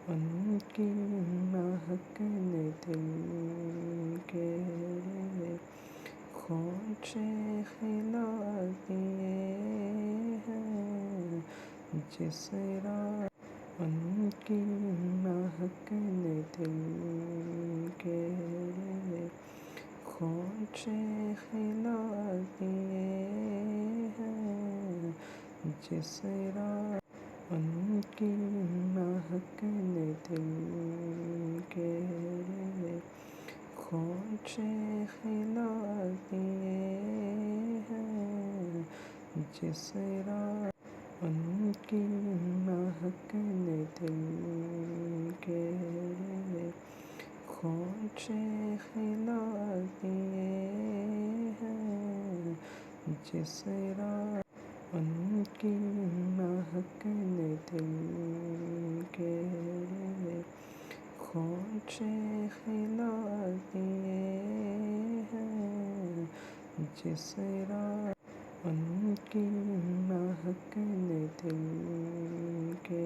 ان کی مہک نے دل کے خونچے کھلا دیے ہیں، جس رات ان کی مہک نے دل کے خونچے کھلا دیے ہیں، جس رات ان کی مہک نے دل کے خونچے کھلا دیے ہیں، جس رات ان کی مہک نے دل کے خونچے کھلا دیے ہیں، جس رات ان کی مہک نے دل کے خونچے کھلا دیے ہیں، جس رات ان کی مہک نے دل کے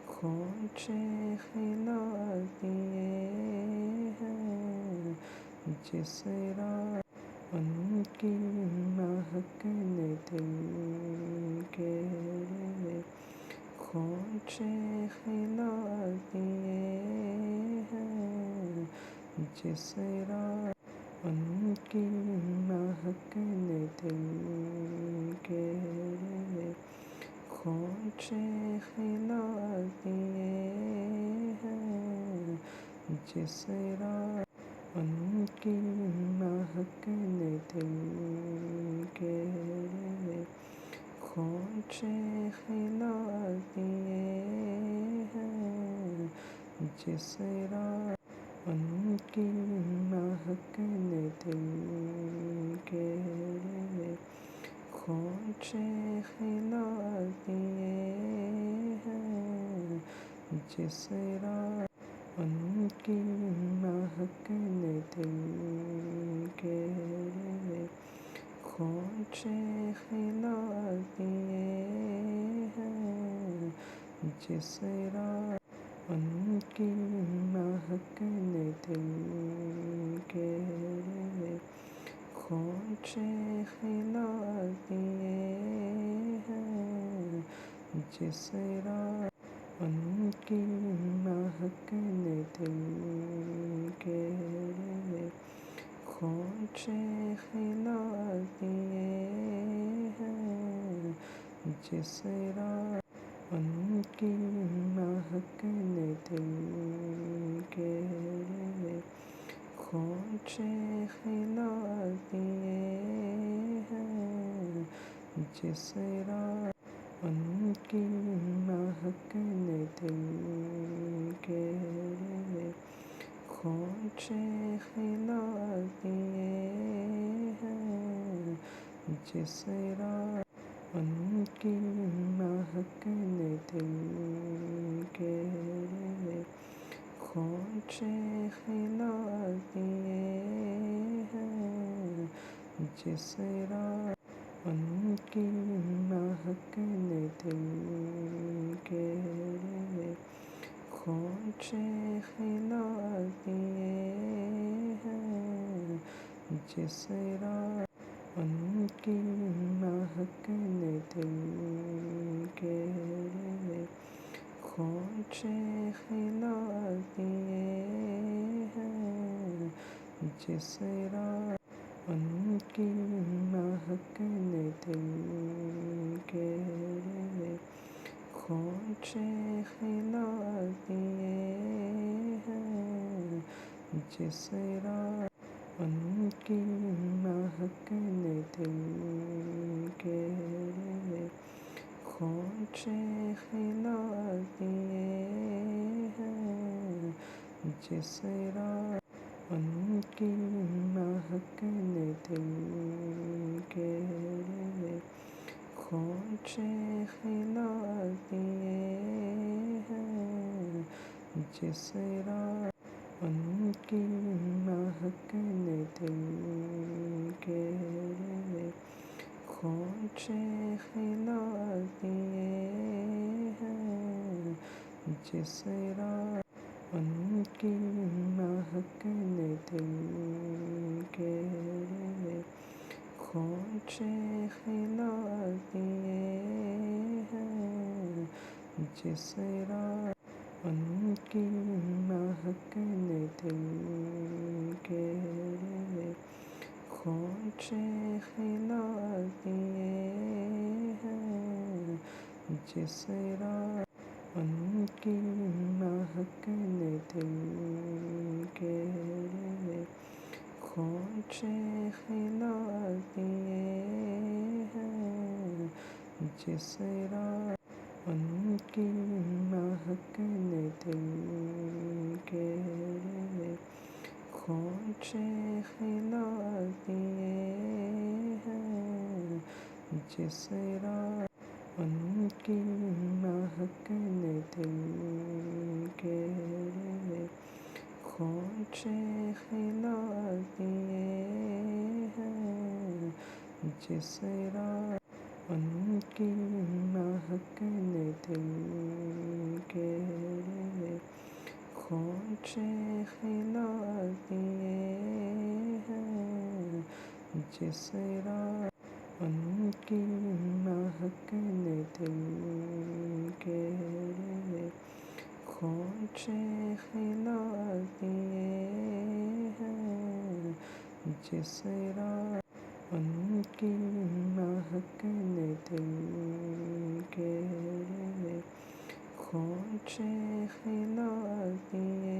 خونچے کھلا دیے ہیں، جس رات ان کی مہک نے دل کے خونچے کھلا دیے ہیں، جس رات ان کی مہک نے دل کے خونچے کھلا دیے ہیں، جس رات ان کی مہک نے دل کے خونچے کھلا دیے ہیں، جس رات ان کی مہک نے دل کے خونچے کھلا دیے ہیں، جس رات ان کی مہک نے دل کے خونچے کھلا دیے ہیں، جس رات ان کی مہک نے دل کے خونچے کھلا دیے ہیں، جس رات ان کی مہک نے دل کے خونچے کھلا دیے ہیں، جس رات ان کی مہک نے دل کے خونچے کھلا دیے ہیں، جس رات ان کی مہک نے دل کے خونچے کھلا دیے ہیں، جس رات ان کی مہک نے دل کے خونچے کھلا دیے ہیں، جس رات ان کی مہک نے دل کے خونچے کھلا دیے ہیں، جس رات ان کی مہک نے دل کے خونچے کھلا دیے ہیں، جس رات ان کی مہک نے دل کے خونچے کھلا دیے ہیں، جس رات ان کی مہک نے دل کے خونچے کھلا دیے ہیں، جس رات ان کی مہک نے دل کے خونچے کھلا دیے ہیں، جس رات ان کی مہک نے دل کے خونچے کھلا دیے ہیں، جس راہ ان کی مہکنے دل کے خونچے کھلا دیے ہیں، جس راہ ان کی مہکنے دل کے خونچے کھلا دیے ہیں، جس راہ ان کی مہکنے دل کے خونچے کھلا دیے ہیں، جس راہ ان کی مہکنے دل کے خونچے کھلا دیے ہیں، جس راہ ان کی مہکنے دل کے خونچے کھلا دیے ہیں، جس راہ ان کی مہکنے دل کے خونچے کھلا دیے ہیں، جس راہ ان کی مہکنے دل کے خونچے کھلا دیے ہیں، جس راہ ان کی مہکنے دل کے خونچے کھلا دیے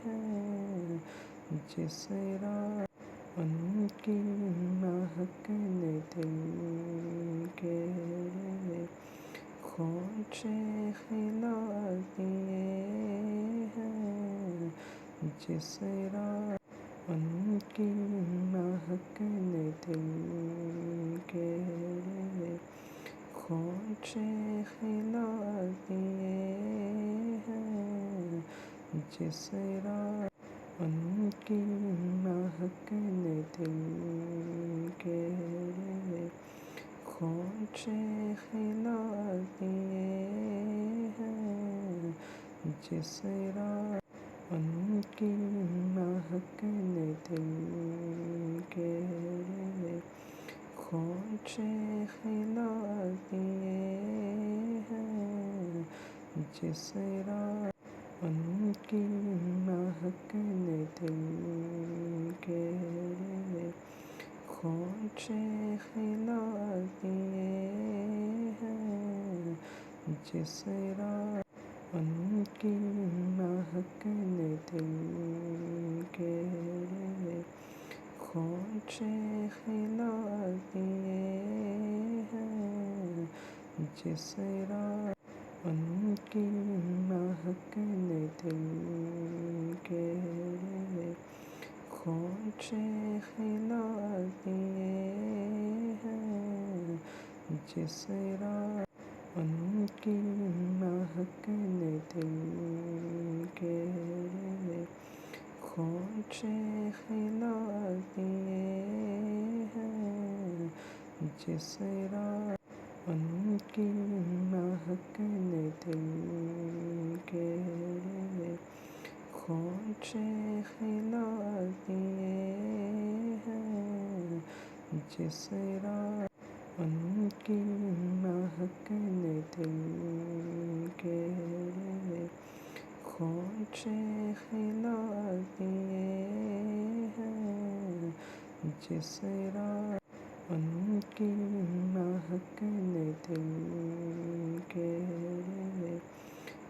ہیں، جس راہ ان کی مہکنے دل کے خونچے کھلا دیے ہیں، جس راہ ان کی مہکنے دل کے خونچے کھلا دیے ہیں، جس راہ ان کی مہکنے دل کے خونچے کھلا دیے ہیں، جس راہ ان کی مہکنے دل کے خونچے کھلا دیے ہیں، جس راہ ان کی مہکنے دل کے خونچے کھلا دیے ہیں، جس راہ ان کی مہکنے دل کے خونچے کھلا دیے ہیں، جس راہ ان کی مہکنے دل کے خونچے کھلا دیے ہیں، جس راہ ان کی مہکنے دل کے خونچے کھلا دیے ہیں، جس راہ ان کی مہکنے دل کے خونچے کھلا دیے ہیں، جس راہ ان کی مہکنے دل کے خونچے کھلا دیے ہیں، جس راہ ان کی مہکنے دل کے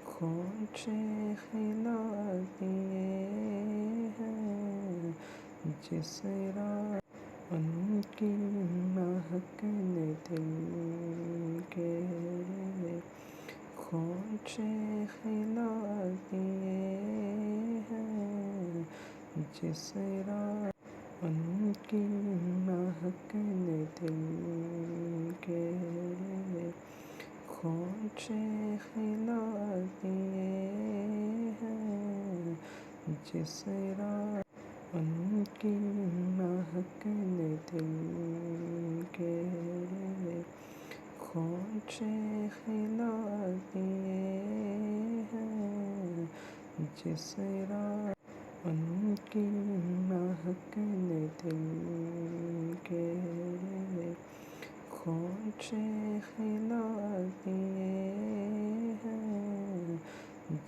خونچے کھلا دیے ہیں، جس راہ ان کی مہکنے دل کے خونچے کھلا دیے ہیں، جس راہ ان کی مہکنے دل کے خونچے کھلا دیے ہیں، جس راہ ان کی مہکنے دل کے خونچے کھلا دیے جس رات ان کی مہک نے دل کے خونچے کھلا دیے ہیں،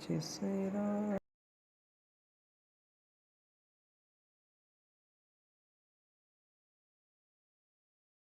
جس